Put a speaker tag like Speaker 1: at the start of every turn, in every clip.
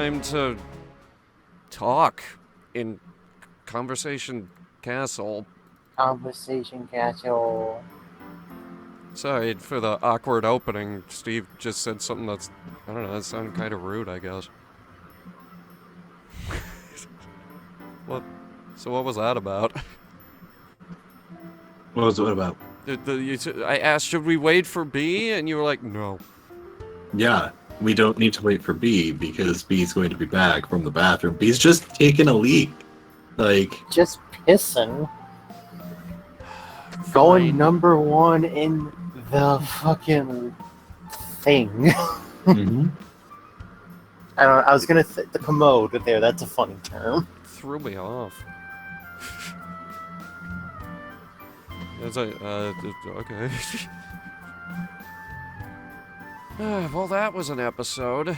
Speaker 1: time to talk in Conversation Castle.
Speaker 2: Conversation Castle.
Speaker 1: Sorry for the awkward opening. Steve just said something that's, I don't know, that sounded kind of rude, I guess. What? So what was that about?
Speaker 3: What was it about?
Speaker 1: I asked, should we wait for B? And you were like, no.
Speaker 3: Yeah, we don't need to wait for B because B's going to be back from the bathroom. B's just taking a leak. Like,
Speaker 2: Just pissing. Going number one in the fucking thing.
Speaker 3: mm-hmm.
Speaker 2: I don't know, I was gonna the commode there, that's a funny term.
Speaker 1: Threw me off. It's like, okay. Well, that was an episode.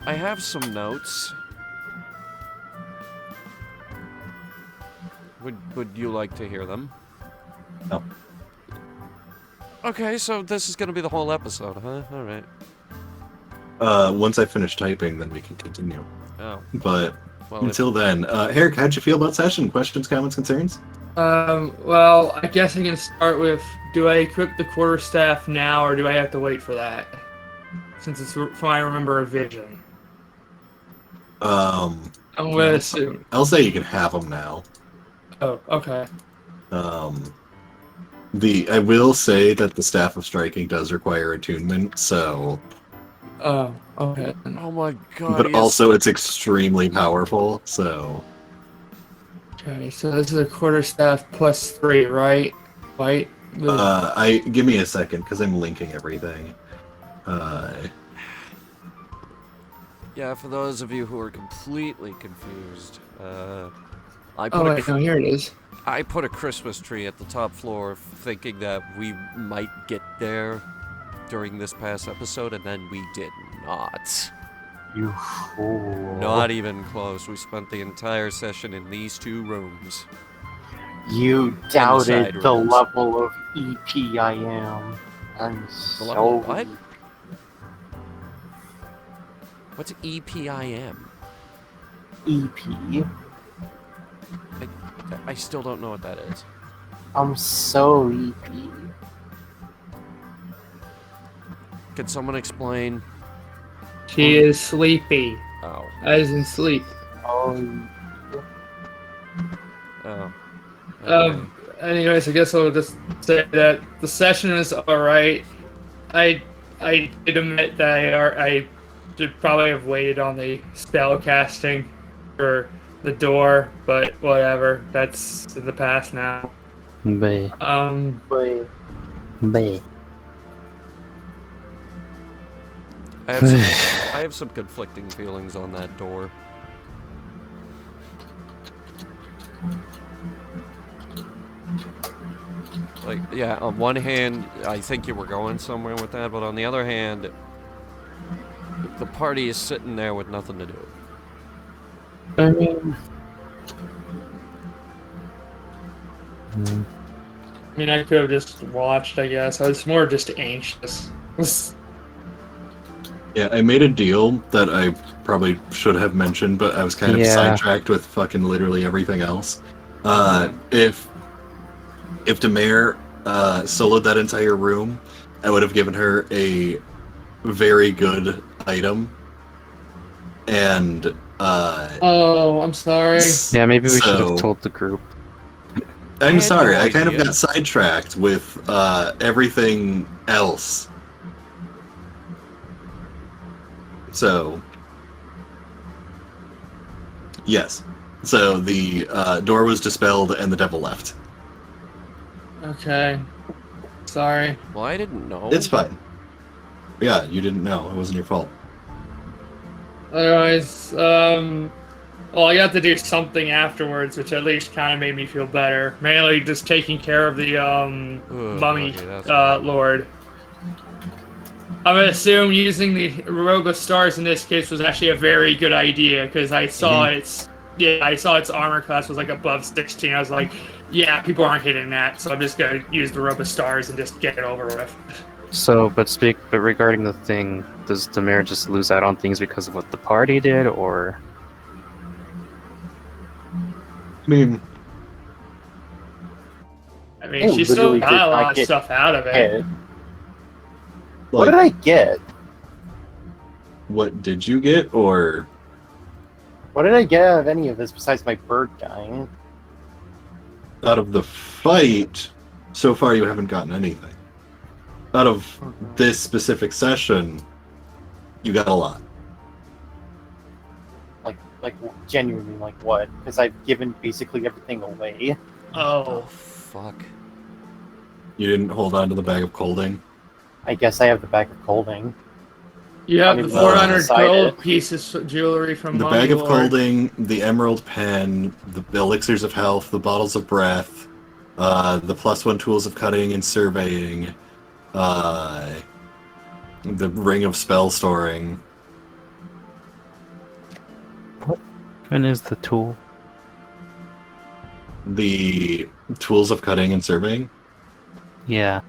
Speaker 1: I have some notes. Would you like to hear them?
Speaker 3: No.
Speaker 1: Okay, so this is gonna be the whole episode, huh? Alright.
Speaker 3: Once I finish typing, then we can continue.
Speaker 1: Oh.
Speaker 3: But
Speaker 1: Well,
Speaker 3: until then, Eric, how'd you feel about session? Questions, comments, concerns?
Speaker 4: Well, I guess I can start with, do I equip the quarterstaff now, or do I have to wait for that? Since it's from I remember a vision. I'm gonna assume.
Speaker 3: I'll say you can have them now.
Speaker 4: Oh, okay.
Speaker 3: I will say that the Staff of Striking does require attunement, so...
Speaker 4: Oh, okay.
Speaker 1: oh my god.
Speaker 3: But also it's extremely powerful, so...
Speaker 4: Okay, so this is a quarterstaff plus 3, right? Right?
Speaker 3: Give me a second, because I'm linking everything.
Speaker 1: Yeah, for those of you who are completely confused,
Speaker 4: here it is.
Speaker 1: I put a Christmas tree at the top floor thinking that we might get there during this past episode, and then we did not.
Speaker 2: You fool.
Speaker 1: Not even close. We spent the entire session in these 2 rooms.
Speaker 2: You
Speaker 1: side
Speaker 2: doubted the
Speaker 1: rooms.
Speaker 2: level of EP I am. I'm
Speaker 1: The level
Speaker 2: so...
Speaker 1: what? What's EPIM?
Speaker 2: EP.
Speaker 1: I still don't know what that is.
Speaker 2: I'm so EP.
Speaker 1: Can someone explain?
Speaker 4: She is sleepy.
Speaker 1: Oh.
Speaker 4: As in sleep.
Speaker 2: Oh,
Speaker 1: Oh. Okay.
Speaker 4: Anyways, I guess I'll just say that the session is alright. I did admit that I should probably have waited on the spell casting for the door, but whatever. That's in the past now.
Speaker 2: Bay. Bay.
Speaker 1: I have some conflicting feelings on that door. Like, yeah, on one hand, I think you were going somewhere with that, but on the other hand, the party is sitting there with nothing to do.
Speaker 4: I mean, I could have just watched, I guess. I was more just anxious.
Speaker 3: Yeah, I made a deal that I probably should have mentioned, but I was kind of sidetracked with fucking literally everything else. If Demare soloed that entire room, I would have given her a very good item. And
Speaker 4: oh, I'm sorry.
Speaker 5: Yeah, maybe we should have told the group.
Speaker 3: I'm sorry,
Speaker 1: no
Speaker 3: I kind of
Speaker 1: idea.
Speaker 3: got sidetracked with everything else. So, yes. So the door was dispelled and the devil left.
Speaker 4: Okay. Sorry.
Speaker 1: Well, I didn't know.
Speaker 3: It's fine. Yeah, you didn't know. It wasn't your fault.
Speaker 4: Otherwise, well, I got to do something afterwards, which at least kind of made me feel better. Mainly just taking care of the mummy
Speaker 1: okay, that's
Speaker 4: lord. I'm gonna assume using the robe of stars in this case was actually a very good idea because I saw its armor class was like above 16. I was like, yeah, people aren't hitting that, so I'm just gonna use the robe of stars and just get it over with.
Speaker 5: So, but regarding the thing, does the mayor just lose out on things because of what the party did, or?
Speaker 3: I mean,
Speaker 4: she still
Speaker 2: literally
Speaker 4: got
Speaker 2: did
Speaker 4: a
Speaker 2: not
Speaker 4: lot of
Speaker 2: get
Speaker 4: stuff out of it.
Speaker 2: hit. What did I get?
Speaker 3: What did you get, or
Speaker 2: What did I get out of any of this besides my bird dying?
Speaker 3: out of the fight? So far, you haven't gotten anything. Out of this specific session, you got a lot.
Speaker 2: Like genuinely, like what? Because I've given basically everything away.
Speaker 4: Oh,
Speaker 1: fuck.
Speaker 3: You didn't hold on to the bag of colding.
Speaker 2: I guess I have the bag of colding.
Speaker 4: you have
Speaker 2: I
Speaker 4: the
Speaker 2: mean,
Speaker 4: 400
Speaker 2: beside
Speaker 4: gold
Speaker 2: it.
Speaker 4: pieces of jewelry from
Speaker 3: The
Speaker 4: Monkey
Speaker 3: bag of
Speaker 4: Lord.
Speaker 3: colding, the emerald pen, the elixirs of health, the bottles of breath, the +1 tools of cutting and surveying, the ring of spell storing.
Speaker 5: And is the tool?
Speaker 3: The tools of cutting and surveying.
Speaker 5: Yeah.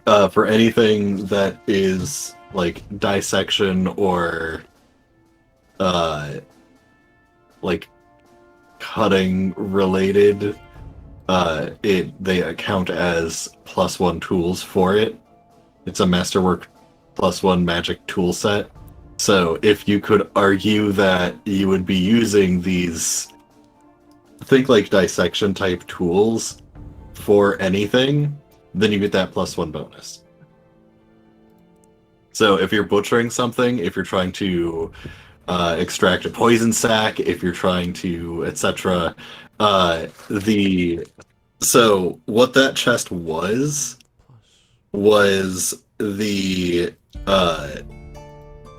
Speaker 3: For anything that is like dissection or like cutting related, they account as +1 tools for it. It's a masterwork +1 magic tool set. So if you could argue that you would be using these, think like dissection type tools for anything, then you get that +1 bonus. So if you're butchering something, if you're trying to extract a poison sac, if you're trying to, etc., so what that chest was the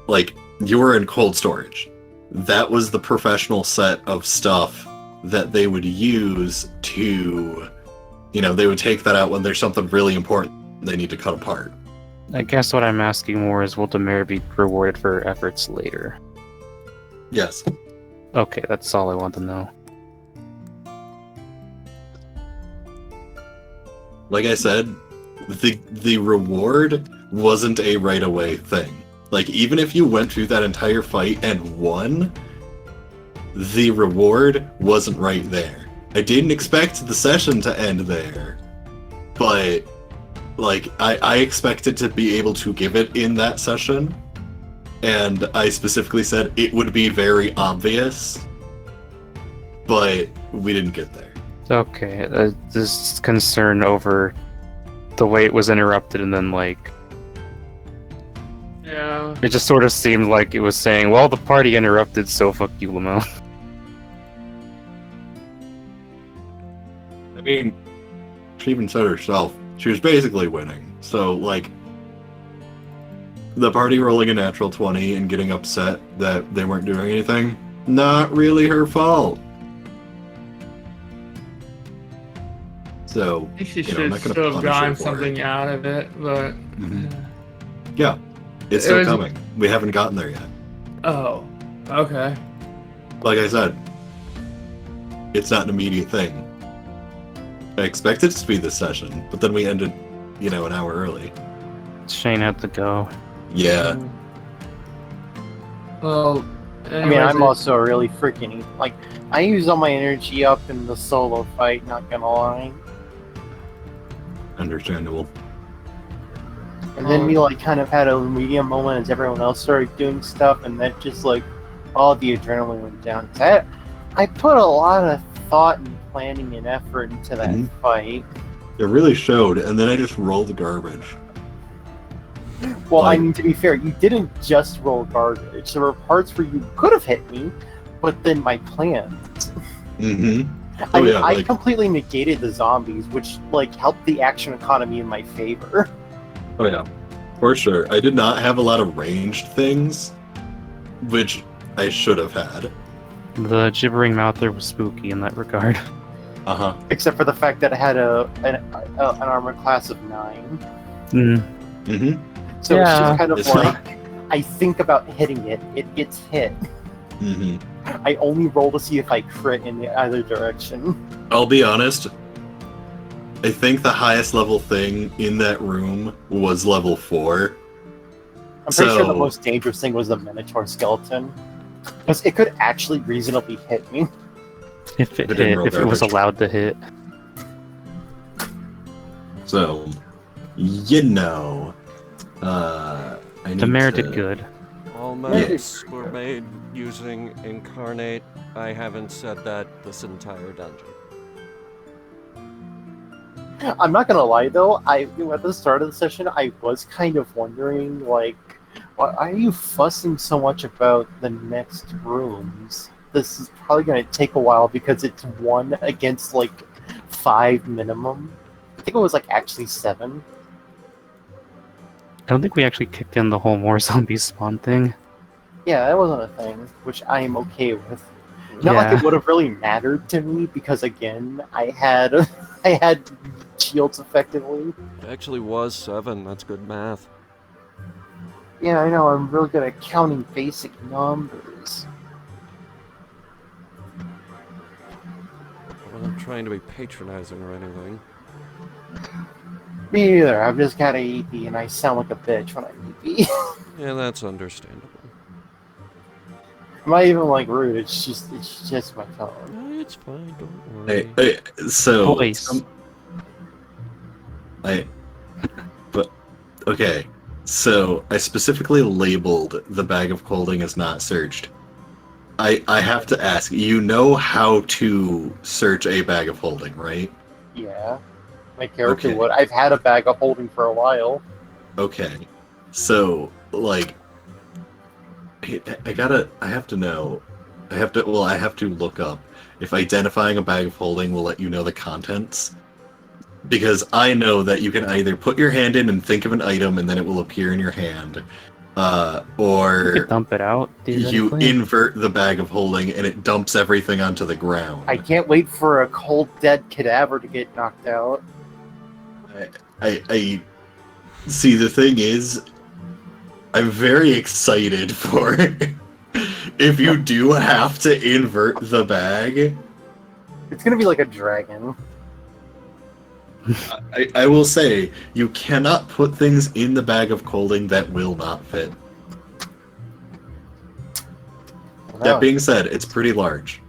Speaker 3: like you were in cold storage. That was the professional set of stuff that they would use to, they would take that out when there's something really important they need to cut apart.
Speaker 5: I guess what I'm asking more is, will the mayor be rewarded for her efforts later?
Speaker 3: Yes.
Speaker 5: Okay, that's all I want to know.
Speaker 3: Like I said, the reward wasn't a right away thing. Like, even if you went through that entire fight and won, the reward wasn't right there. I didn't expect the session to end there, but like I expected to be able to give it in that session, and I specifically said it would be very obvious, but we didn't get there.
Speaker 5: Okay, this concern over the way it was interrupted, and then like
Speaker 4: Yeah.
Speaker 5: it just sort of seemed like it was saying, well, the party interrupted, so fuck you, Lamel.
Speaker 3: I mean, she even said herself, she was basically winning. So, like, the party rolling a natural 20 and getting upset that they weren't doing anything, not really her fault. So,
Speaker 4: I think she
Speaker 3: I'm
Speaker 4: should
Speaker 3: not gonna
Speaker 4: still have
Speaker 3: punish her
Speaker 4: gotten
Speaker 3: for
Speaker 4: something
Speaker 3: it.
Speaker 4: out of it, but.
Speaker 3: Yeah, it's
Speaker 4: It
Speaker 3: still
Speaker 4: was-
Speaker 3: coming. We haven't gotten there yet.
Speaker 4: Oh, okay.
Speaker 3: Like I said, it's not an immediate thing. I expected it to be this session, but then we ended, an hour early.
Speaker 5: Shane had to go.
Speaker 3: Yeah.
Speaker 4: Well,
Speaker 2: I mean, I'm also really freaking like I use all my energy up in the solo fight. Not gonna lie.
Speaker 3: Understandable.
Speaker 2: And then we like kind of had a medium moment as everyone else started doing stuff, and then just like all the adrenaline went down. 'Cause I put a lot of thought and planning and effort into that fight.
Speaker 3: It really showed, and then I just rolled the garbage.
Speaker 2: Well, I
Speaker 3: Like-
Speaker 2: mean, to be fair, you didn't just roll garbage. There were parts where you could have hit me, but then my plans.
Speaker 3: Mm-hmm.
Speaker 2: I mean,
Speaker 3: yeah,
Speaker 2: I
Speaker 3: like-
Speaker 2: completely negated the zombies, which like helped the action economy in my favor.
Speaker 3: Oh yeah, for sure. I did not have a lot of ranged things, which I should have had.
Speaker 5: The gibbering mouther was spooky in that regard.
Speaker 3: Uh-huh.
Speaker 2: Except for the fact that I had an armor class of 9.
Speaker 5: Mm.
Speaker 3: Mm-hmm.
Speaker 2: So it's
Speaker 5: Yeah.
Speaker 2: just kind of
Speaker 3: It's
Speaker 2: like,
Speaker 3: not-
Speaker 2: I think about hitting it, it gets hit.
Speaker 3: Mm-hmm.
Speaker 2: I only roll to see if I crit in the other direction.
Speaker 3: I'll be honest. I think the highest level thing in that room was level 4.
Speaker 2: I'm pretty sure the most dangerous thing was the Minotaur skeleton. Because it could actually reasonably hit me.
Speaker 5: If it
Speaker 3: It didn't
Speaker 5: hit,
Speaker 3: roll
Speaker 5: if it was
Speaker 3: garbage.
Speaker 5: allowed to hit.
Speaker 3: So, you know, I need
Speaker 5: The mayor
Speaker 3: to...
Speaker 5: did good.
Speaker 1: All maps were made using Incarnate. I haven't said that this entire dungeon.
Speaker 2: I'm not gonna lie though, at the start of the session, I was kind of wondering, like, why are you fussing so much about the next rooms? This is probably gonna take a while because it's 1 against, like, 5 minimum. I think it was, like, actually 7.
Speaker 5: I don't think we actually kicked in the whole more zombies spawn thing.
Speaker 2: Yeah, that wasn't a thing, which I am okay with. Not like it would have really mattered to me because, again, I had I had shields effectively.
Speaker 1: It actually was 7. That's good math.
Speaker 2: Yeah, I know. I'm really good at counting basic numbers.
Speaker 1: I wasn't trying to be patronizing or anything.
Speaker 2: Me neither. I've just got a EP and I sound like a bitch when I EP.
Speaker 1: Yeah, that's understandable.
Speaker 2: I'm not even like rude. It's just my tone.
Speaker 1: No, it's fine. Don't worry.
Speaker 3: So...
Speaker 5: Voice.
Speaker 3: But, okay. So, I specifically labeled the bag of holding as not searched. I have to ask, you know how to search a bag of holding, right?
Speaker 2: Yeah, my character
Speaker 3: Okay.
Speaker 2: would. I've had a bag of holding for a while.
Speaker 3: Okay. So, like, I have to look up if identifying a bag of holding will let you know the contents. Because I know that you can either put your hand in and think of an item and then it will appear in your hand,
Speaker 5: You
Speaker 3: or
Speaker 5: could dump it out.
Speaker 3: you
Speaker 5: theoretically.
Speaker 3: invert the bag of holding and it dumps everything onto the ground.
Speaker 2: I can't wait for a cold dead cadaver to get knocked out.
Speaker 3: I see. The thing is, I'm very excited for if you do have to invert the bag.
Speaker 2: It's gonna be like a dragon.
Speaker 3: I will say, you cannot put things in the bag of holding that will not fit. That being said, it's pretty large.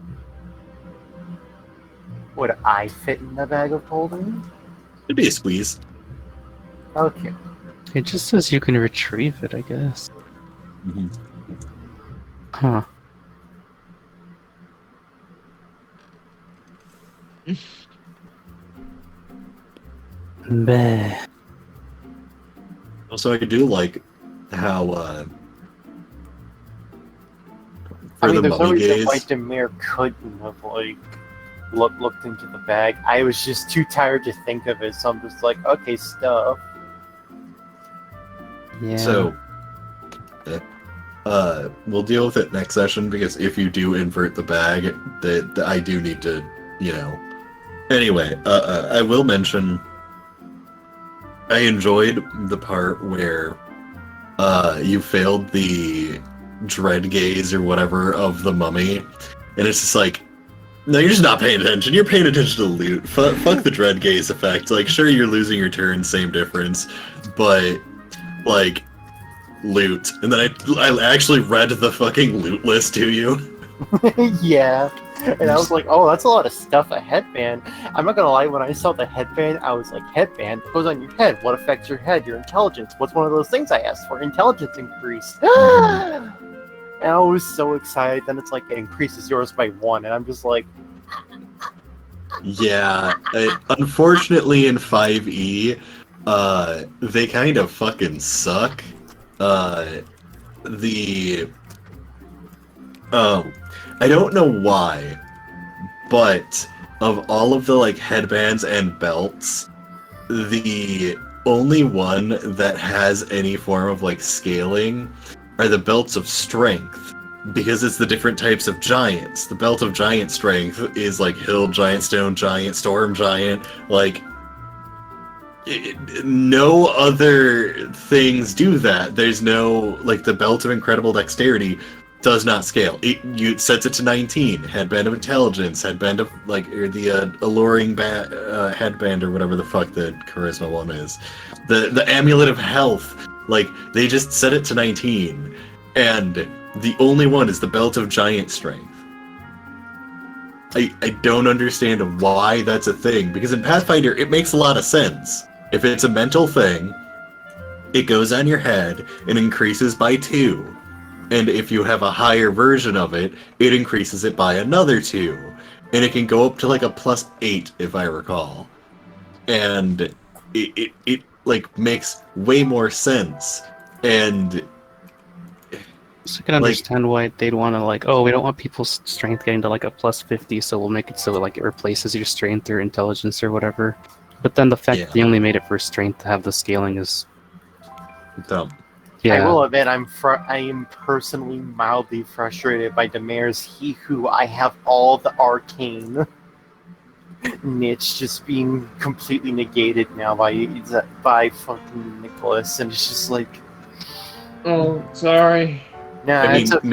Speaker 2: Would I fit in the bag of holding?
Speaker 3: It'd be a squeeze.
Speaker 2: Okay.
Speaker 5: It just says you can retrieve it, I guess.
Speaker 3: Mm-hmm.
Speaker 5: Huh. Bleh.
Speaker 3: Also, I do like how
Speaker 2: I
Speaker 3: for
Speaker 2: mean,
Speaker 3: the
Speaker 2: there's no
Speaker 3: mummy
Speaker 2: reason why
Speaker 3: gaze.
Speaker 2: Demir couldn't have like looked into the bag. I was just too tired to think of it, so I'm just like, okay, stuff.
Speaker 5: Yeah.
Speaker 3: So, we'll deal with it next session because if you do invert the bag, that I do need to, you know. Anyway, I will mention I enjoyed the part where you failed the dread gaze or whatever of the mummy, and it's just like, no, you're just not paying attention. You're paying attention to the loot. Fuck the dread gaze effect. Like, sure, you're losing your turn, same difference, but like, loot. And then I actually read the fucking loot list to you.
Speaker 2: Yeah. And I was like, oh, that's a lot of stuff, a headband. I'm not gonna lie, when I saw the headband, I was like, headband? What goes on your head? What affects your head? Your intelligence? What's one of those things I asked for? Intelligence increase. And I was so excited. Then it's like, it increases yours by 1. And I'm just like,
Speaker 3: Yeah, unfortunately in 5e, they kind of fucking suck. I don't know why, but of all of the like headbands and belts, the only one that has any form of like scaling are the belts of strength, because it's the different types of giants. The belt of giant strength is like hill giant, stone giant, storm giant, like no other things do that. There's no, like, the belt of incredible dexterity does not scale. It sets it to 19. Headband of Intelligence, headband of, or the alluring headband or whatever the fuck the charisma one is. The Amulet of Health, they just set it to 19. And the only one is the Belt of Giant Strength. I don't understand why that's a thing, because in Pathfinder, it makes a lot of sense. If it's a mental thing, it goes on your head and increases by 2. And if you have a higher version of it, it increases it by another 2. And it can go up to a +8, if I recall. And it makes way more sense. And
Speaker 5: so I can understand why they'd want to we don't want people's strength getting to a +50, so we'll make it so it replaces your strength or intelligence or whatever. But then the fact that they only made it for strength to have the scaling is
Speaker 3: dumb.
Speaker 5: Yeah.
Speaker 2: I will admit, I am personally mildly frustrated by Demer's He Who. I have all the arcane niche just being completely negated now by fucking Nicholas, and it's just
Speaker 4: oh, sorry.
Speaker 2: Nah,
Speaker 3: I mean,
Speaker 2: it's okay.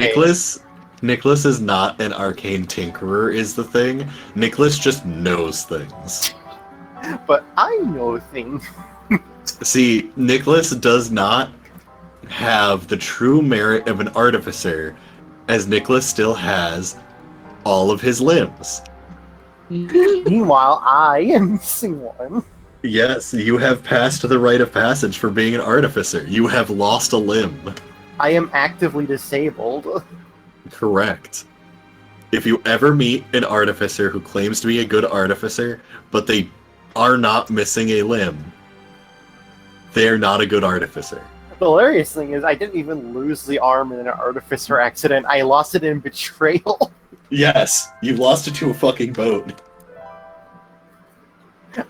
Speaker 3: Nicholas is not an arcane tinkerer, is the thing. Nicholas just knows things.
Speaker 2: But I know things.
Speaker 3: See, Nicholas does not have the true merit of an artificer, as Nicholas still has all of his limbs.
Speaker 2: Meanwhile, I am missing one.
Speaker 3: Yes, you have passed the rite of passage for being an artificer. You have lost a limb.
Speaker 2: I am actively disabled.
Speaker 3: Correct. If you ever meet an artificer who claims to be a good artificer, but they are not missing a limb, they are not a good artificer.
Speaker 2: The hilarious thing is, I didn't even lose the arm in an artificer accident. I lost it in betrayal.
Speaker 3: Yes, you lost it to a fucking boat.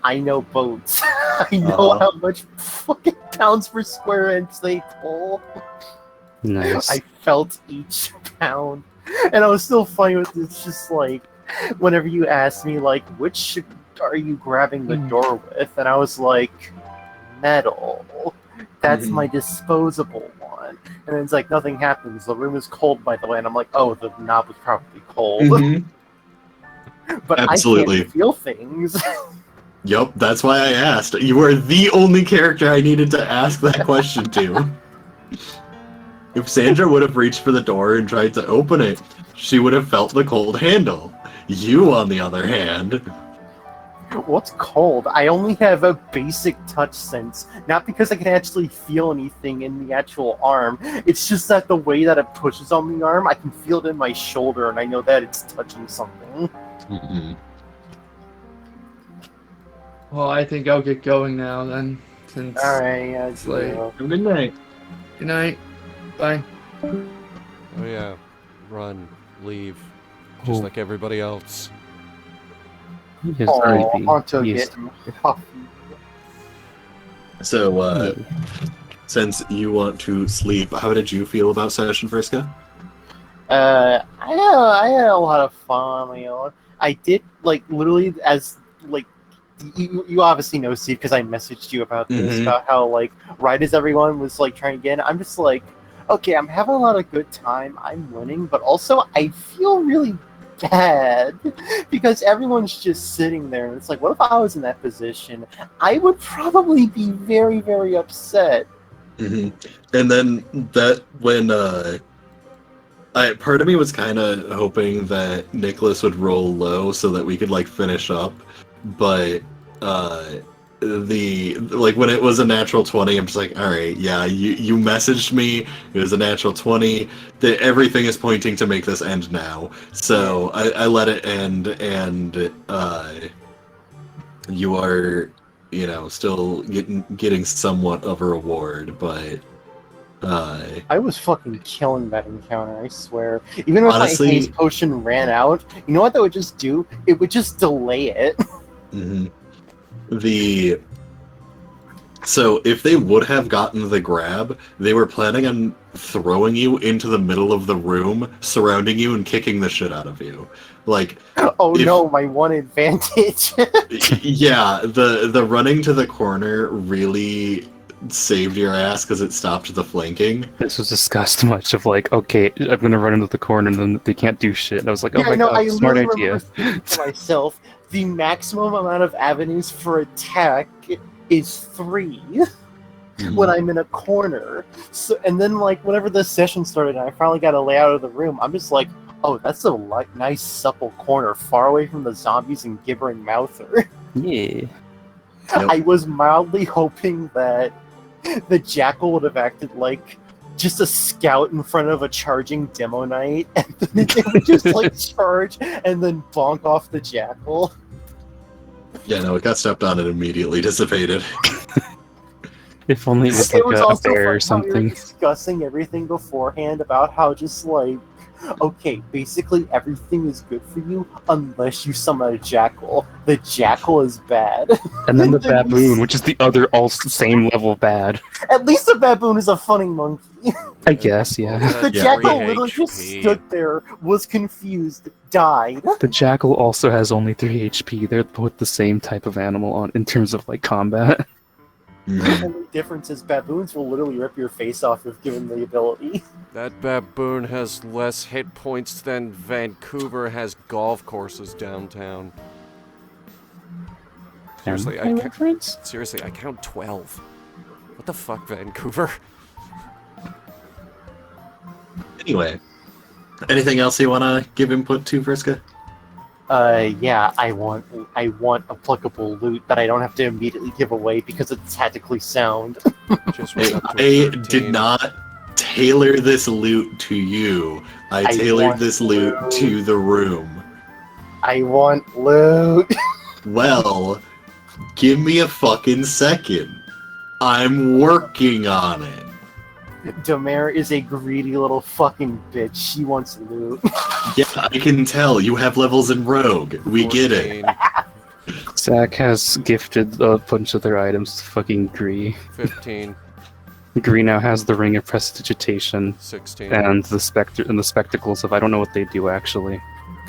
Speaker 2: I know boats. I know how much fucking pounds per square inch they pull.
Speaker 5: Nice.
Speaker 2: I felt each pound. And I was still funny with it. It's just whenever you asked me, which are you grabbing the door with? And I was like, metal. That's my disposable one. And then it's nothing happens. The room is cold, by the way. And I'm like, oh, the knob was probably cold. But
Speaker 3: Absolutely.
Speaker 2: I can't feel things.
Speaker 3: Yup, that's why I asked. You were the only character I needed to ask that question to. If Sandra would have reached for the door and tried to open it, she would have felt the cold handle. You, on the other hand...
Speaker 2: What's cold? I only have a basic touch sense. Not because I can actually feel anything in the actual arm. It's just that the way that it pushes on the arm, I can feel it in my shoulder, and I know that it's touching something.
Speaker 3: Mm-hmm.
Speaker 4: Well, I think I'll get going now then. Since
Speaker 2: Alright, yeah,
Speaker 4: it's late.
Speaker 3: Have a good night.
Speaker 4: Good night. Bye.
Speaker 1: Oh yeah, run, leave, just like everybody else.
Speaker 5: Yes,
Speaker 2: Honto
Speaker 5: yes.
Speaker 2: getting huffy.
Speaker 3: So, since you want to sleep, how did you feel about Session Friska?
Speaker 2: I had a lot of fun on my own. I did, literally, as, you obviously know, Steve, because I messaged you about this, about how, right as everyone was, trying to get in, I'm just okay, I'm having a lot of good time, I'm winning, but also I feel really bad, because everyone's just sitting there, and it's what if I was in that position? I would probably be very, very upset.
Speaker 3: And then part of me was kind of hoping that Nicholas would roll low so that we could finish up, but when it was a natural 20, I'm just all right, yeah, you messaged me, it was a natural 20, everything is pointing to make this end now, so I let it end, and you are, still getting somewhat of a reward, but
Speaker 2: I was fucking killing that encounter, I swear. Even if
Speaker 3: honestly,
Speaker 2: my haste potion ran out, you know what that would just do? It would just delay it.
Speaker 3: So if they would have gotten the grab, they were planning on throwing you into the middle of the room, surrounding you, and kicking the shit out of you.
Speaker 2: No, my one advantage.
Speaker 3: Yeah, the running to the corner really saved your ass because it stopped the flanking.
Speaker 5: This was discussed much of like, okay, I'm gonna run into the corner and then they can't do shit. And I was like, oh my god,
Speaker 2: I
Speaker 5: smart
Speaker 2: literally
Speaker 5: idea.
Speaker 2: remember thinking to myself, the maximum amount of avenues for attack is 3 when I'm in a corner. So, and then like whenever the session started and I finally got a layout of the room, I'm just like, oh, that's a nice supple corner, far away from the zombies and gibbering mouther.
Speaker 5: Yeah.
Speaker 3: Yep.
Speaker 2: I was mildly hoping that the jackal would have acted like just a scout in front of a charging demo knight, and then it would just like charge and then bonk off the jackal.
Speaker 3: Yeah, no, it got stepped on and immediately dissipated.
Speaker 5: If only it was
Speaker 2: It
Speaker 5: like
Speaker 2: was
Speaker 5: a
Speaker 2: also
Speaker 5: bear or
Speaker 2: fun how we were
Speaker 5: something.
Speaker 2: discussing everything beforehand about how just like, okay, basically everything is good for you unless you summon a jackal. The jackal is bad.
Speaker 5: And then the
Speaker 2: Then we
Speaker 5: baboon, which is the other all same level bad.
Speaker 2: At least the baboon is a funny monkey.
Speaker 5: I guess, yeah.
Speaker 2: The
Speaker 3: Yeah.
Speaker 2: jackal
Speaker 1: 3
Speaker 2: literally just
Speaker 1: HP.
Speaker 2: stood there, was confused, died.
Speaker 5: The jackal also has only 3 HP. They're both the same type of animal on in terms of like combat.
Speaker 3: Mhm.
Speaker 2: The only difference is baboons will literally rip your face off if given the ability.
Speaker 1: That baboon has less hit points than Vancouver has golf courses downtown. Seriously, I
Speaker 5: Anime
Speaker 1: ca-
Speaker 5: reference?
Speaker 1: Seriously, I count 12. What the fuck, Vancouver?
Speaker 3: Anyway, anything else you want to give input to, Vriska?
Speaker 2: Yeah, I want applicable loot that I don't have to immediately give away because it's tactically sound.
Speaker 1: Just went up to
Speaker 3: I
Speaker 1: 13.
Speaker 3: did not tailor this loot to you. I
Speaker 2: I
Speaker 3: tailored
Speaker 2: want
Speaker 3: this loot
Speaker 2: loot.
Speaker 3: to the room.
Speaker 2: I want loot.
Speaker 3: Well, give me a fucking second. I'm working on it.
Speaker 2: Domer is a greedy little fucking bitch. She wants loot.
Speaker 3: Yeah, I can tell. You have levels in Rogue. We get it.
Speaker 1: 14,
Speaker 5: Zach has gifted a bunch of their items to fucking Gree.
Speaker 1: 15,
Speaker 5: Gree now has the Ring of Prestidigitation
Speaker 1: 16.
Speaker 5: and the spectacles of I don't know what they do actually.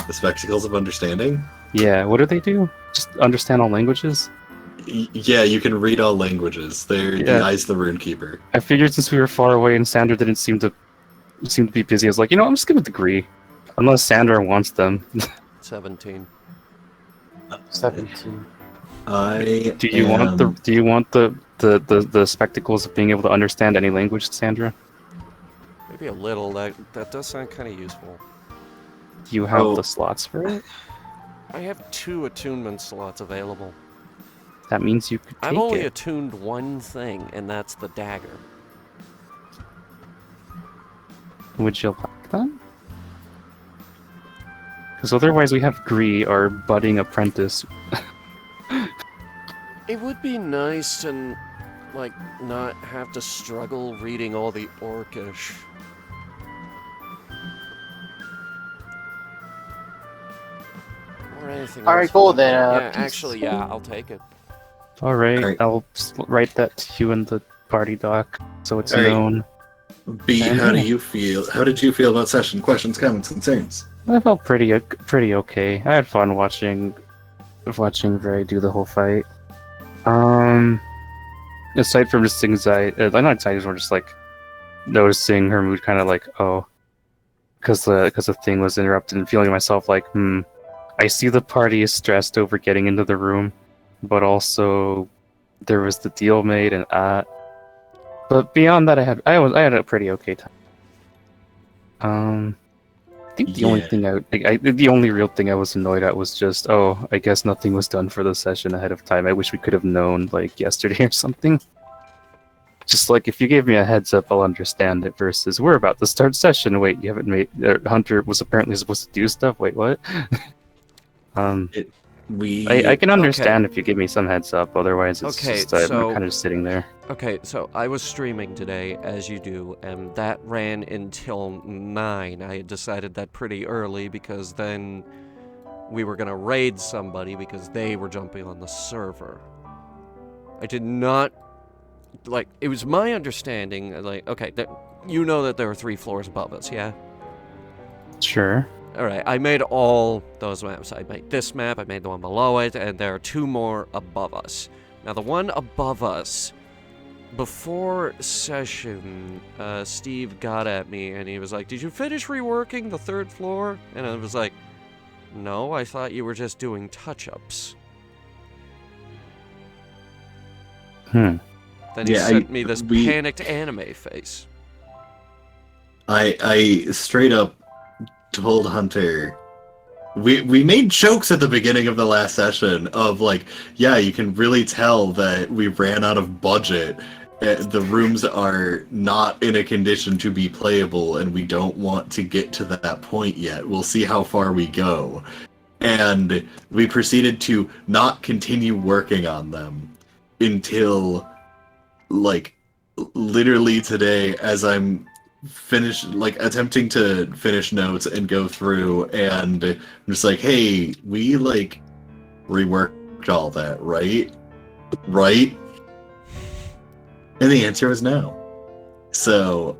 Speaker 3: The Spectacles of Understanding?
Speaker 5: Yeah, what do they do? Just understand all languages?
Speaker 3: Yeah, you can read all languages. They're
Speaker 5: Yeah.
Speaker 3: the Eyes of the Runekeeper.
Speaker 5: I figured since we were far away and Sandra didn't seem to be busy, I was like, I'm just gonna agree. Unless Sandra wants them.
Speaker 1: 17.
Speaker 2: 17.
Speaker 5: Do you want the spectacles of being able to understand any language, Sandra?
Speaker 1: Maybe a little. That does sound kind of useful.
Speaker 5: Do you have
Speaker 3: Oh.
Speaker 5: the slots for it?
Speaker 1: I have 2 attunement slots available.
Speaker 5: That means you could take
Speaker 1: I've only
Speaker 5: it.
Speaker 1: attuned one thing, and that's the dagger.
Speaker 5: Would you like them? Because otherwise we have Gree, our budding apprentice.
Speaker 1: It would be nice to, like, not have to struggle reading all the Orcish. Or anything
Speaker 2: Alright,
Speaker 1: else.
Speaker 2: cool then.
Speaker 1: Yeah,
Speaker 2: Peace.
Speaker 1: actually, yeah, I'll take it.
Speaker 5: Alright,
Speaker 3: Alright.
Speaker 5: I'll write that to you in the party doc so it's
Speaker 3: Alright.
Speaker 5: known.
Speaker 3: B, how do
Speaker 5: Mhm.
Speaker 3: you feel? How did you feel about session? Questions, comments, concerns?
Speaker 5: I felt pretty okay. I had fun watching Ray do the whole fight. Aside from just anxiety, not anxiety, more just like noticing her mood, kind of like because the thing was interrupted, and feeling myself like, I see the party is stressed over getting into the room, but also there was the deal made, and but beyond that, I had a pretty okay time. I think the only
Speaker 3: Yeah.
Speaker 5: thing the only real thing I was annoyed at was just, I guess nothing was done for the session ahead of time. I wish we could have known like yesterday or something. Just like if you gave me a heads up, I'll understand it. Versus we're about to start session. Wait, you haven't made Hunter was apparently supposed to do stuff. Wait, what? I can understand if you give me some heads up. Otherwise, it's
Speaker 1: Okay,
Speaker 5: just I'm
Speaker 1: so-
Speaker 5: kind of just sitting there.
Speaker 1: Okay, so I was streaming today, as you do, and that ran until 9. I had decided that pretty early because then we were gonna raid somebody because they were jumping on the server. I did not... Like, it was my understanding, like, okay, you know that there are 3 floors above us, yeah?
Speaker 5: Sure.
Speaker 1: Alright, I made all those maps. I made this map, I made the one below it, and there are 2 more above us. Now, the one above us before session, Steve got at me and he was like, "Did you finish reworking the 3rd floor?" And I was like, "No, I thought you were just doing touch-ups." Then he sent me this panicked anime face.
Speaker 3: I straight up told Hunter, we made jokes at the beginning of the last session of like, yeah, you can really tell that we ran out of budget. The rooms are not in a condition to be playable, and we don't want to get to that point yet. We'll see how far we go. And we proceeded to not continue working on them until, like, literally today, as I'm attempting to finish notes and go through, and I'm just like, hey, we, like, reworked all that, right? Right? And the answer was no. So,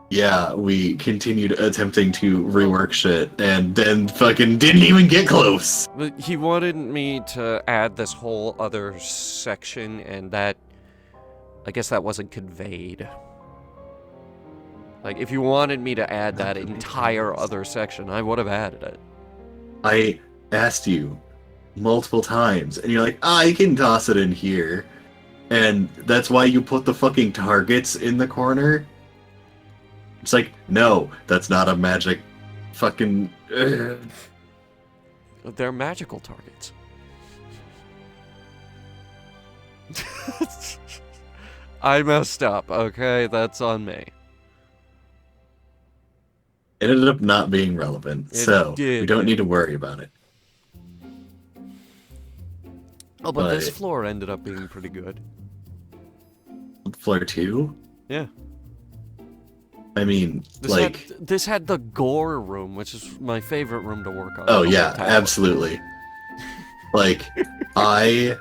Speaker 3: yeah, we continued attempting to rework shit, and then fucking didn't even get close.
Speaker 1: But he wanted me to add this whole other section, and that, I guess that wasn't conveyed. Like, if you wanted me to add that entire other section, I would have added it.
Speaker 3: I asked you multiple times, and you're like, you can toss it in here. And that's why you put the fucking targets in the corner? It's like, no, that's not a magic fucking...
Speaker 1: They're magical targets. I messed up, okay? That's on me.
Speaker 3: It ended up not being relevant, so we don't need to worry about it.
Speaker 1: Oh, but this floor ended up being pretty good.
Speaker 3: Floor 2?
Speaker 1: Yeah.
Speaker 3: I mean,
Speaker 1: this had the gore room, which is my favorite room to work on.
Speaker 3: Oh yeah, absolutely. Like, I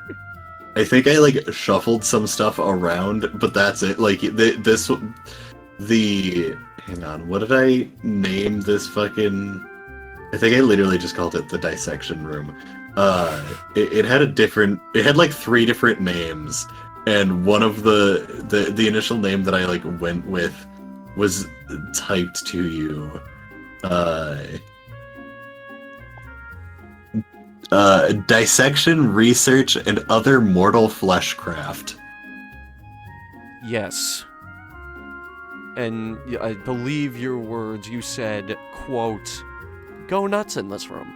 Speaker 3: think I like shuffled some stuff around, but that's it. Like hang on, what did I name this fucking? I think I literally just called it the dissection room. It had like 3 different names. And one of the initial name that I like went with was typed to you. Dissection, research, and other mortal fleshcraft.
Speaker 1: Yes. And I believe your words, you said, quote, "Go nuts in this room."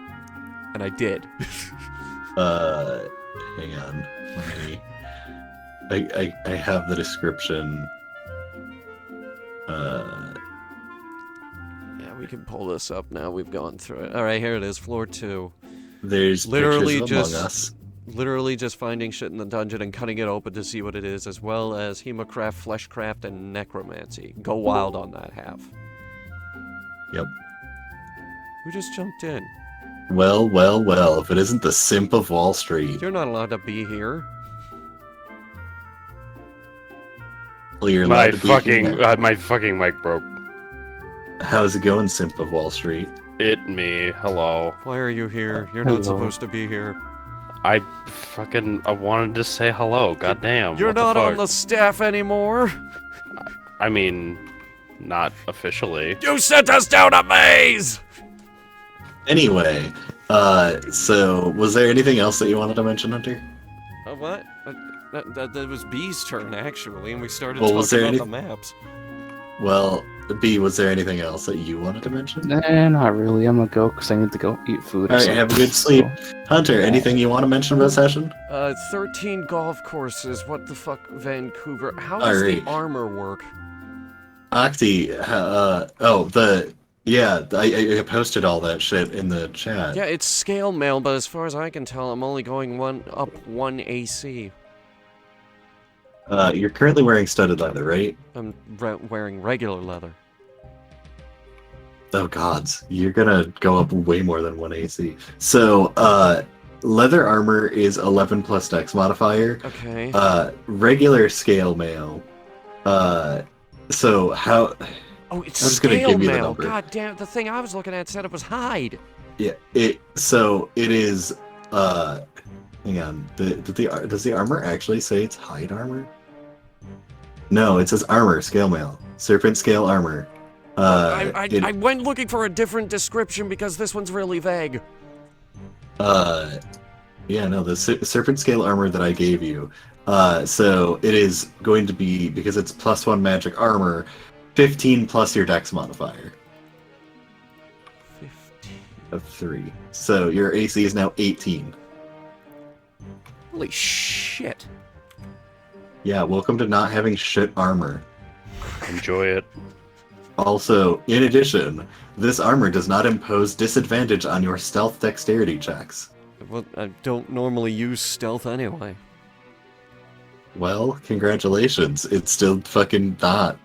Speaker 1: And I did.
Speaker 3: Hang on. Let me... I have the description.
Speaker 1: Yeah, we can pull this up now. We've gone through it. All right, here it is, floor 2.
Speaker 3: There's
Speaker 1: literally
Speaker 3: just Among Us.
Speaker 1: Literally just finding shit in the dungeon and cutting it open to see what it is, as well as hemocraft, fleshcraft, and necromancy. Go wild on that half.
Speaker 3: Yep.
Speaker 1: Who just jumped in?
Speaker 3: Well, well, well. If it isn't the Simp of Wall Street.
Speaker 1: You're not allowed to be here.
Speaker 3: Well, you're
Speaker 6: my
Speaker 3: allowed to be here.
Speaker 6: my fucking mic broke.
Speaker 3: How's it going, Simp of Wall Street?
Speaker 6: Me. Hello.
Speaker 1: Why are you here? You're not supposed to be here.
Speaker 6: I wanted to say hello. Goddamn.
Speaker 1: You're not on the staff anymore.
Speaker 6: I mean, not officially.
Speaker 1: You sent us down a maze.
Speaker 3: Anyway, so was there anything else that you wanted to mention, Hunter?
Speaker 1: What? That was B's turn, actually, and we started
Speaker 3: Well,
Speaker 1: talking about the maps.
Speaker 3: Well, B, was there anything else that you wanted to mention?
Speaker 5: Nah, not really. I'm gonna go because I need to go eat food.
Speaker 3: Alright, have a good sleep. Hunter, anything you want to mention about the session?
Speaker 1: 13 golf courses. What the fuck, Vancouver? How does the armor work?
Speaker 3: Octi, I posted all that shit in the chat.
Speaker 1: Yeah, it's scale mail, but as far as I can tell, I'm only going up one AC.
Speaker 3: You're currently wearing studded leather, right?
Speaker 1: I'm wearing regular leather.
Speaker 3: Oh gods, you're gonna go up way more than 1 AC. So, leather armor is 11 plus dex modifier.
Speaker 1: Okay.
Speaker 3: Regular scale mail. So how...
Speaker 1: Oh, it's
Speaker 3: I'm just gonna
Speaker 1: scale
Speaker 3: give you the
Speaker 1: mail.
Speaker 3: number.
Speaker 1: God damn, the thing I was looking at said it was hide.
Speaker 3: Yeah, it is, hang on, does the armor actually say it's hide armor? No, it says armor, scale mail. Serpent scale armor.
Speaker 1: I went looking for a different description because this one's really vague.
Speaker 3: Yeah, no, the serpent scale armor that I gave you. So it is going to be, because it's +1 magic armor, 15 plus your dex modifier
Speaker 1: 15.
Speaker 3: of 3. So your AC is now 18.
Speaker 1: Holy shit.
Speaker 3: Yeah, welcome to not having shit armor.
Speaker 6: Enjoy it.
Speaker 3: Also, in addition, this armor does not impose disadvantage on your stealth dexterity checks.
Speaker 1: Well, I don't normally use stealth anyway.
Speaker 3: Well, congratulations. It's still fucking not.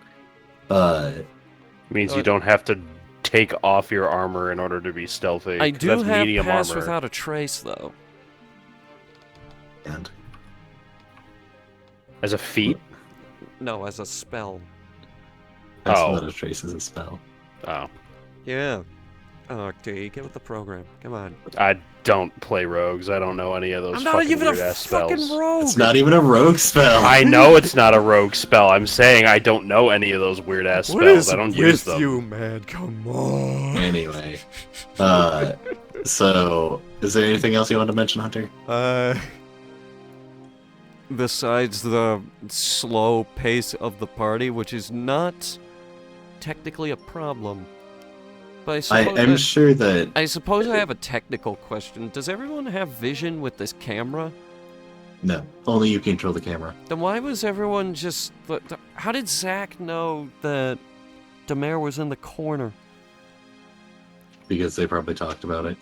Speaker 6: Means you don't have to take off your armor in order to be stealthy.
Speaker 1: I
Speaker 6: 'cause
Speaker 1: do
Speaker 6: that's
Speaker 1: have
Speaker 6: medium
Speaker 1: pass
Speaker 6: armor.
Speaker 1: without a trace, though.
Speaker 3: And
Speaker 6: As a feat?
Speaker 1: No, as a spell.
Speaker 3: that's
Speaker 6: Oh.
Speaker 3: not a trace as a spell.
Speaker 6: Oh.
Speaker 1: Yeah. Oh, dude, get with the program. Come on.
Speaker 6: I don't play rogues. I don't know any of those
Speaker 1: I'm not
Speaker 6: fucking
Speaker 1: even a
Speaker 6: weird-ass
Speaker 1: fucking
Speaker 6: spells.
Speaker 1: rogue!
Speaker 3: It's not even a rogue spell.
Speaker 6: I know it's not a rogue spell. I'm saying I don't know any of those weird-ass
Speaker 1: What
Speaker 6: spells.
Speaker 1: is
Speaker 6: I don't
Speaker 1: with
Speaker 6: use them.
Speaker 1: you, man? Come on.
Speaker 3: Anyway. So, is there anything else you want to mention, Hunter?
Speaker 1: Besides the slow pace of the party, which is not technically a problem. But
Speaker 3: I'm sure that...
Speaker 1: I suppose I have a technical question. Does everyone have vision with this camera?
Speaker 3: No, only you control the camera.
Speaker 1: Then why was everyone just... How did Zach know that Demare was in the corner?
Speaker 3: Because they probably talked about it.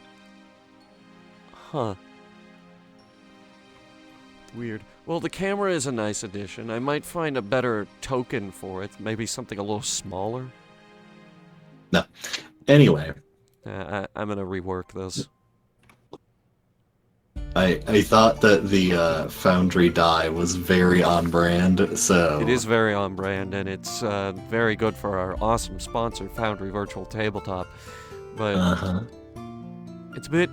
Speaker 1: Huh. Weird. Well, the camera is a nice addition. I might find a better token for it. Maybe something a little smaller.
Speaker 3: No. Anyway.
Speaker 1: I'm gonna rework this.
Speaker 3: I thought that the Foundry die was very on brand, so...
Speaker 1: It is very on brand, and it's very good for our awesome sponsor, Foundry Virtual Tabletop. But it's a bit...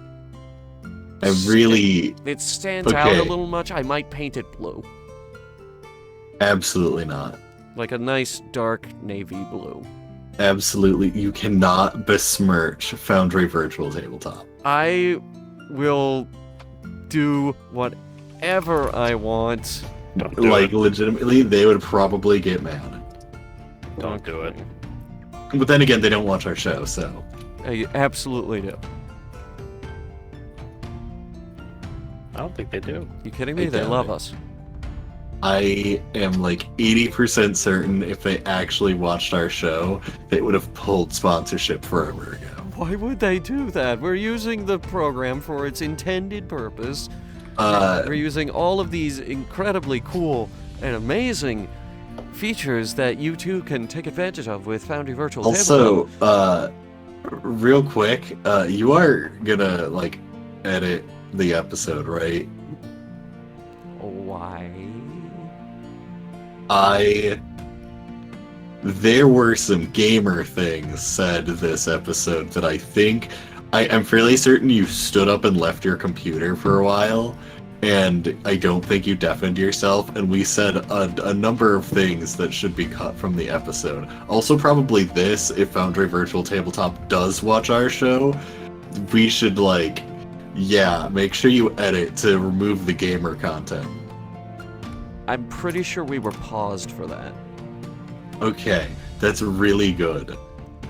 Speaker 3: I really...
Speaker 1: It stands out a
Speaker 3: Okay.
Speaker 1: little much. I might paint it blue.
Speaker 3: Absolutely not.
Speaker 1: Like a nice dark navy blue.
Speaker 3: Absolutely. You cannot besmirch Foundry Virtual Tabletop.
Speaker 1: I will do whatever I want.
Speaker 6: Don't do
Speaker 3: Like,
Speaker 6: it.
Speaker 3: legitimately, they would probably get mad.
Speaker 6: Don't do it.
Speaker 3: But then again, they don't watch our show, so...
Speaker 1: I absolutely do.
Speaker 6: I don't think they do.
Speaker 1: You kidding me?
Speaker 3: I
Speaker 1: They
Speaker 3: doubt
Speaker 1: love
Speaker 3: it.
Speaker 1: us.
Speaker 3: I am like 80% certain if they actually watched our show, they would have pulled sponsorship forever ago.
Speaker 1: Why would they do that? We're using the program for its intended purpose. We're using all of these incredibly cool and amazing features that you too can take advantage of with Foundry Virtual
Speaker 3: Also,
Speaker 1: Tabletop.
Speaker 3: real quick, you are gonna like edit the episode, right?
Speaker 1: Why?
Speaker 3: There were some gamer things said this episode that I think I'm fairly certain you stood up and left your computer for a while, and I don't think you deafened yourself, and we said a number of things that should be cut from the episode. Also, probably this, if Foundry Virtual Tabletop does watch our show, we should, like, yeah, make sure you edit to remove the gamer content.
Speaker 1: I'm pretty sure we were paused for that.
Speaker 3: Okay, that's really good.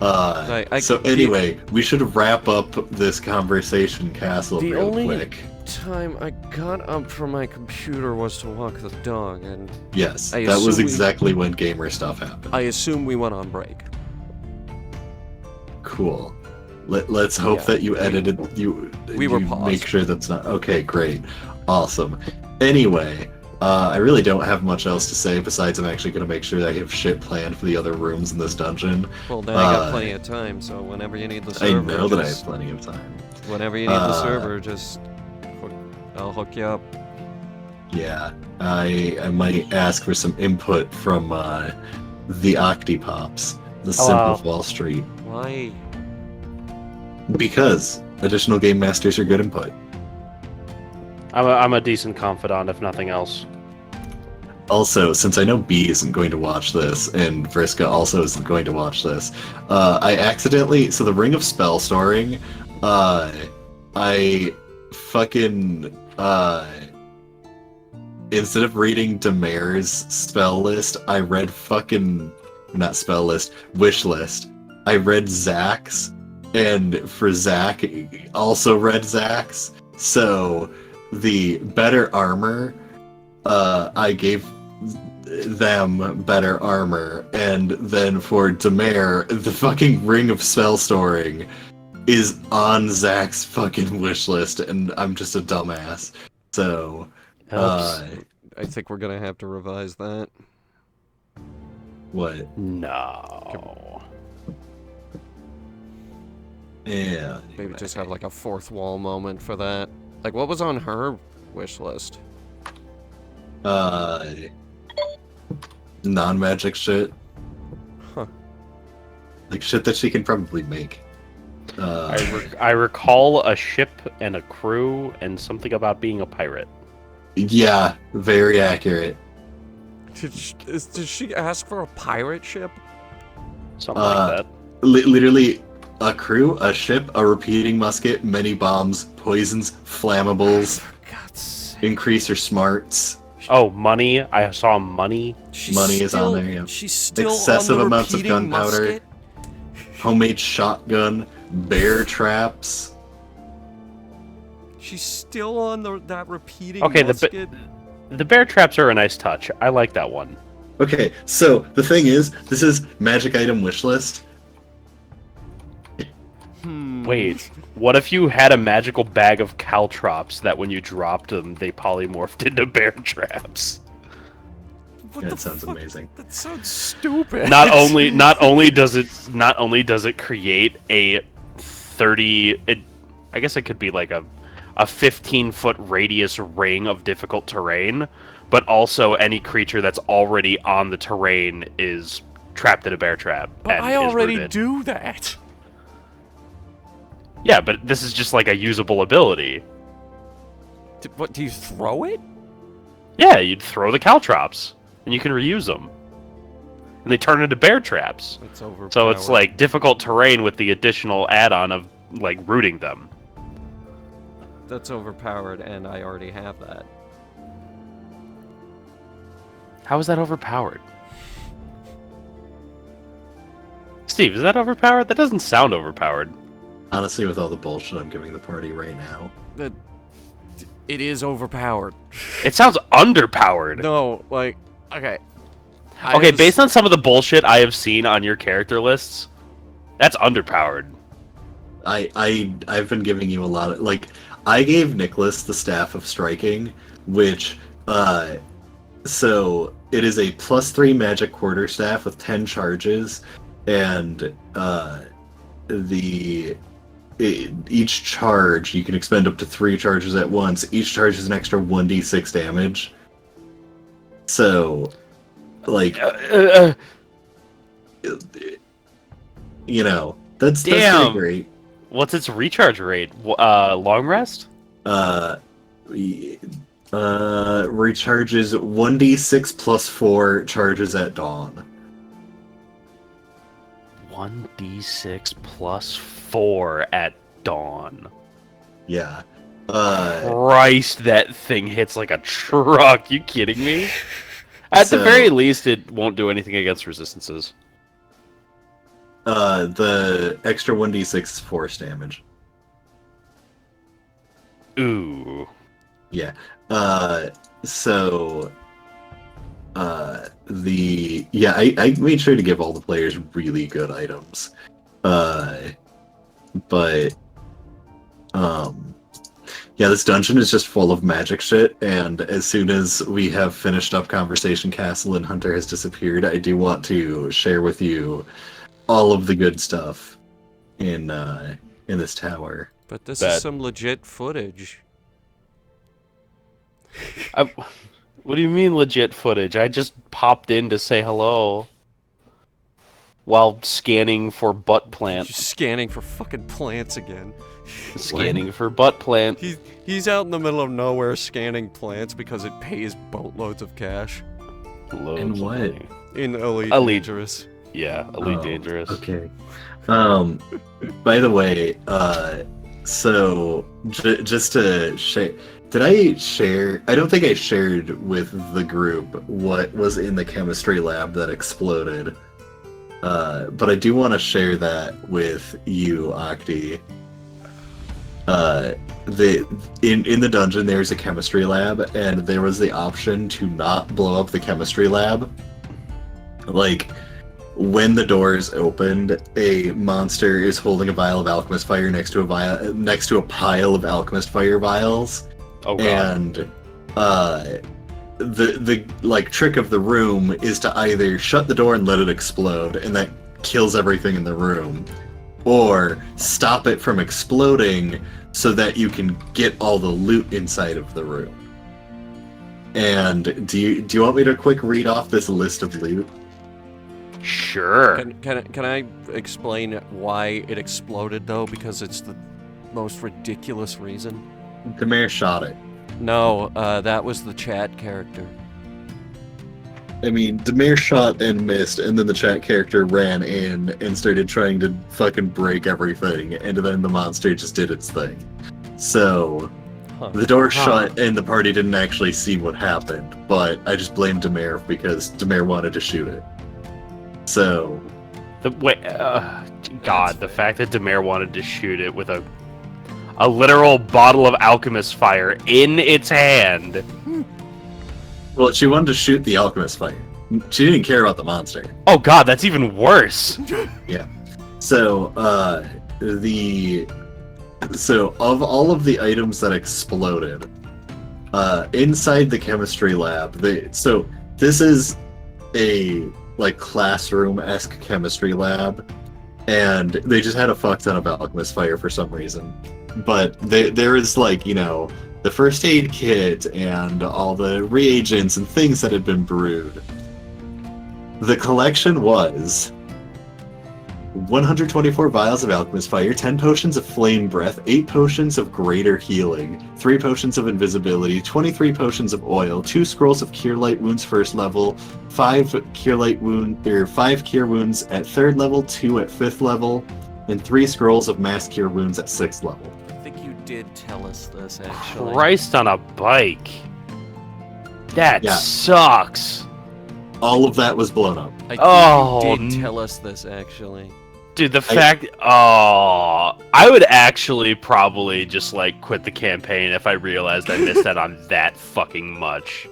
Speaker 1: I-
Speaker 3: So anyway, we should wrap up this conversation, Castle,
Speaker 1: The
Speaker 3: real
Speaker 1: only-
Speaker 3: quick.
Speaker 1: Time I got up from my computer was to walk the dog, and
Speaker 3: Yes,
Speaker 1: I
Speaker 3: that was
Speaker 1: assume we-
Speaker 3: exactly when gamer stuff happened.
Speaker 1: I assume we went on break.
Speaker 3: Cool. Let's hope
Speaker 1: Yeah,
Speaker 3: that you edited.
Speaker 1: we were
Speaker 3: you
Speaker 1: paused.
Speaker 3: Make sure that's not okay. Great, awesome. Anyway, I really don't have much else to say besides I'm actually going to make sure that I have shit planned for the other rooms in this dungeon.
Speaker 1: Well, now I got plenty of time, so whenever you need the
Speaker 3: I
Speaker 1: server,
Speaker 3: know that I have
Speaker 1: just,
Speaker 3: plenty of time.
Speaker 1: whenever you need the server, just I'll hook you up.
Speaker 3: Yeah, I might ask for some input from the Octopops, the Simp of Wall Street,
Speaker 1: Why?
Speaker 3: because additional game masters are good input.
Speaker 6: I'm a decent confidant, if nothing else.
Speaker 3: Also, since I know B isn't going to watch this, and Vriska also isn't going to watch this, I accidentally... So the Ring of Spell Storing, I fucking... instead of reading Demer's spell list, I read fucking... Not spell list, wish list. I read Zach's, and for Zach, also read Zach's. So, the better armor, I gave them better armor, and then for Demer, the fucking Ring of Spell Storing is on Zach's fucking wish list, and I'm just a dumbass. So,
Speaker 1: I think we're gonna have to revise that.
Speaker 3: what?
Speaker 6: No.
Speaker 3: Yeah.
Speaker 1: Maybe just have like a fourth wall moment for that. Like, what was on her wish list?
Speaker 3: Non-magic shit.
Speaker 1: Huh.
Speaker 3: Like shit that she can probably make.
Speaker 6: I recall a ship and a crew and something about being a pirate.
Speaker 3: Yeah, very accurate.
Speaker 1: Did she ask for a pirate ship?
Speaker 6: Something like that.
Speaker 3: Literally, a crew, a ship, a repeating musket, many bombs, poisons, flammables,
Speaker 1: For God's sake.
Speaker 3: increase your smarts.
Speaker 6: Oh, money. I saw money.
Speaker 1: She's
Speaker 3: Money is on
Speaker 1: still-
Speaker 3: there, yeah.
Speaker 1: She's still
Speaker 3: Excessive
Speaker 1: on the
Speaker 3: amounts of
Speaker 1: repeating
Speaker 3: gunpowder.
Speaker 1: musket?
Speaker 3: Homemade shotgun, bear traps.
Speaker 1: She's still on that repeating
Speaker 6: Okay,
Speaker 1: musket?
Speaker 6: The bear traps are a nice touch. I like that one.
Speaker 3: Okay, so the thing is, this is magic item wish list.
Speaker 6: Wait, what if you had a magical bag of caltrops that when you dropped them, they polymorphed into bear traps?
Speaker 1: What
Speaker 3: Yeah,
Speaker 1: the
Speaker 3: that sounds
Speaker 1: fuck?
Speaker 3: amazing.
Speaker 1: That sounds stupid.
Speaker 6: Not only does it create a 30, I guess it could be like a 15-foot radius ring of difficult terrain, but also any creature that's already on the terrain is trapped in a bear trap.
Speaker 1: But
Speaker 6: and
Speaker 1: I
Speaker 6: is
Speaker 1: already
Speaker 6: rooted.
Speaker 1: do that.
Speaker 6: Yeah, but this is just like a usable ability.
Speaker 1: What, do you throw it?
Speaker 6: Yeah, you'd throw the caltrops, and you can reuse them. And they turn into bear traps.
Speaker 1: That's overpowered.
Speaker 6: So it's like difficult terrain with the additional add-on of like rooting them.
Speaker 1: That's overpowered, and I already have that.
Speaker 6: How is that overpowered? Steve, is that overpowered? That doesn't sound overpowered.
Speaker 3: Honestly, with all the bullshit I'm giving the party right now.
Speaker 1: It is overpowered.
Speaker 6: It sounds underpowered.
Speaker 1: No, like, okay.
Speaker 6: Okay, based on some of the bullshit I have seen on your character lists, that's underpowered.
Speaker 3: I've been giving you a lot of, like, I gave Nicholas the Staff of Striking, which so it is a +3 magic quarterstaff with 10 charges, and each charge you can expend up to 3 charges at once. Each charge is an extra 1d6 damage. So, like, you know, that's
Speaker 6: Damn.
Speaker 3: pretty great.
Speaker 6: What's its recharge rate? Long rest?
Speaker 3: Recharges 1d6 plus 4 charges at dawn.
Speaker 6: 1d6 plus 4 at dawn.
Speaker 3: Yeah.
Speaker 6: Christ, that thing hits like a truck. You kidding me? At the
Speaker 3: So-
Speaker 6: very least, it won't do anything against resistances.
Speaker 3: The extra 1d6 is force damage.
Speaker 6: Ooh.
Speaker 3: Yeah. So I made sure to give all the players really good items. Yeah, this dungeon is just full of magic shit, and as soon as we have finished up Conversation Castle and Hunter has disappeared, I do want to share with you all of the good stuff in this tower.
Speaker 1: But this
Speaker 6: Bet.
Speaker 1: is some legit footage.
Speaker 6: What do you mean legit footage? I just popped in to say hello while scanning for butt plant.
Speaker 1: Just scanning for fucking plants again.
Speaker 6: Scanning for butt plant.
Speaker 1: He's out in the middle of nowhere scanning plants because it pays boatloads of cash.
Speaker 6: Loads
Speaker 3: In
Speaker 6: of
Speaker 3: what?
Speaker 6: money.
Speaker 1: In Elite
Speaker 6: Elite.
Speaker 1: Dangerous.
Speaker 6: Yeah, Elite Dangerous.
Speaker 3: Okay. By the way, so just to share, did I share? I don't think I shared with the group what was in the chemistry lab that exploded. But I do want to share that with you, Octi. In the dungeon there's a chemistry lab, and there was the option to not blow up the chemistry lab. Like, when the doors opened, a monster is holding a vial of alchemist fire next to a pile of alchemist fire vials.
Speaker 6: Oh god.
Speaker 3: And the like trick of the room is to either shut the door and let it explode, and that kills everything in the room, or stop it from exploding so that you can get all the loot inside of the room. And do you want me to quick read off this list of loot?
Speaker 6: Sure.
Speaker 1: Can I explain why it exploded though? Because it's the most ridiculous reason.
Speaker 3: The mayor shot it.
Speaker 1: No, that was the chat character.
Speaker 3: I mean, Demir shot and missed, and then the chat character ran in and started trying to fucking break everything, and then the monster just did its thing. So, the door shut, and the party didn't actually see what happened, but I just blamed Demir because Demir wanted to shoot it. So...
Speaker 6: The fact that Demir wanted to shoot it with a literal bottle of alchemist fire in its hand.
Speaker 3: Well, she wanted to shoot the alchemist fire. She didn't care about the monster.
Speaker 6: Oh god, that's even worse.
Speaker 3: Yeah. So, of all of the items that exploded, inside the chemistry lab, this is a like classroom-esque chemistry lab, and they just had a fuck ton of alchemist fire for some reason. But there is like, you know, the first aid kit and all the reagents and things that had been brewed. The collection was 124 vials of alchemist fire, 10 potions of flame breath, 8 potions of greater healing, 3 potions of invisibility, 23 potions of oil, 2 scrolls of cure light wounds first level, 5 cure wounds at 3rd level, 2 at 5th level, and 3 scrolls of mass cure wounds at 6th level.
Speaker 1: I think you did tell us this actually.
Speaker 6: Christ on a bike. That
Speaker 3: Yeah.
Speaker 6: sucks.
Speaker 3: All of that was blown up.
Speaker 1: I think you did tell us this actually.
Speaker 6: Dude, the fact... I would actually probably just, like, quit the campaign if I realized I missed out on that fucking much.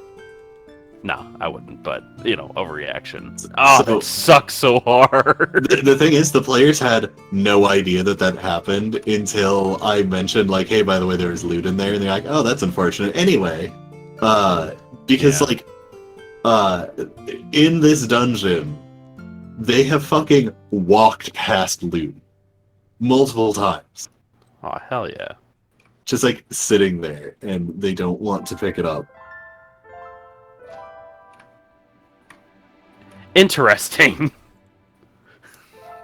Speaker 6: No, I wouldn't, but, you know, overreaction. That sucks so hard.
Speaker 3: The thing is, the players had no idea that happened until I mentioned, like, hey, by the way, there was loot in there, and they're like, oh, that's unfortunate. Anyway, because, in this dungeon, they have fucking walked past loot multiple times.
Speaker 6: Oh, hell yeah.
Speaker 3: Just, like, sitting there, and they don't want to pick it up.
Speaker 6: Interesting.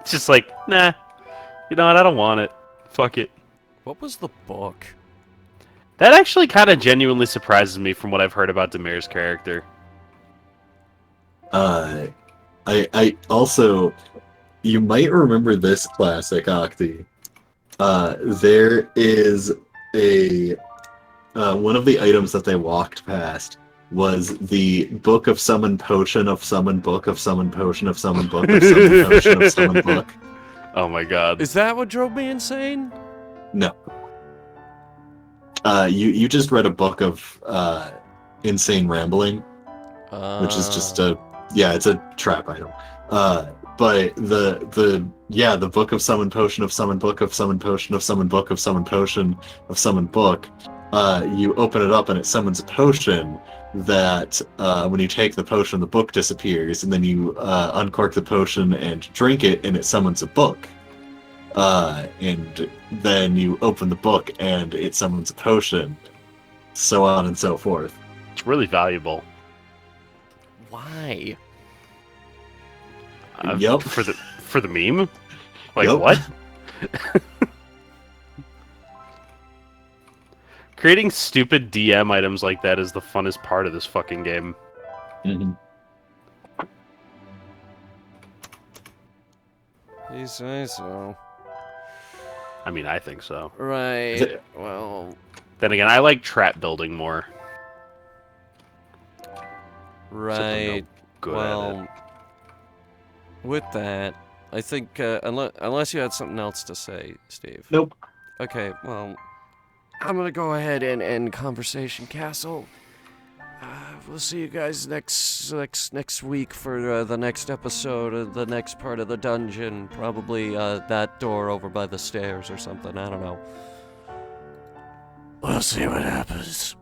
Speaker 6: It's just like, nah. You know what? I don't want it. Fuck it.
Speaker 1: What was the book?
Speaker 6: That actually kind of genuinely surprises me from what I've heard about Demir's character.
Speaker 3: I also, you might remember this classic, Octi. There is one of the items that they walked past was the Book of Summon Potion of Summon Book of Summon Potion of Summon Book of Summon Potion of Summon Book.
Speaker 6: Oh my god.
Speaker 1: Is that what drove me insane?
Speaker 3: No. You just read a book of Insane Rambling, which is just it's a trap item. But the Book of Summon Potion of Summon Book of Summon Potion of Summon Book of Summon Potion of Summon Book, you open it up and it summons a potion that when you take the potion, the book disappears, and then you uncork the potion and drink it, and it summons a book. And then you open the book and it summons a potion, so on and so forth.
Speaker 6: It's really valuable.
Speaker 1: Why?
Speaker 3: Yep.
Speaker 6: For the meme? Like,
Speaker 3: Yep.
Speaker 6: what? Creating stupid DM items like that is the funnest part of this fucking game.
Speaker 3: Mm-hmm.
Speaker 1: You say so.
Speaker 6: I mean, I think so.
Speaker 1: Right. Well.
Speaker 6: Then again, I like trap building more.
Speaker 1: Right.
Speaker 6: Good
Speaker 1: well,
Speaker 6: at it.
Speaker 1: with that, I think unless you had something else to say, Steve.
Speaker 3: Nope.
Speaker 1: Okay. Well, I'm gonna go ahead and end Conversation Castle. We'll see you guys next week for the next episode of the next part of the dungeon. Probably that door over by the stairs or something. I don't know. We'll see what happens.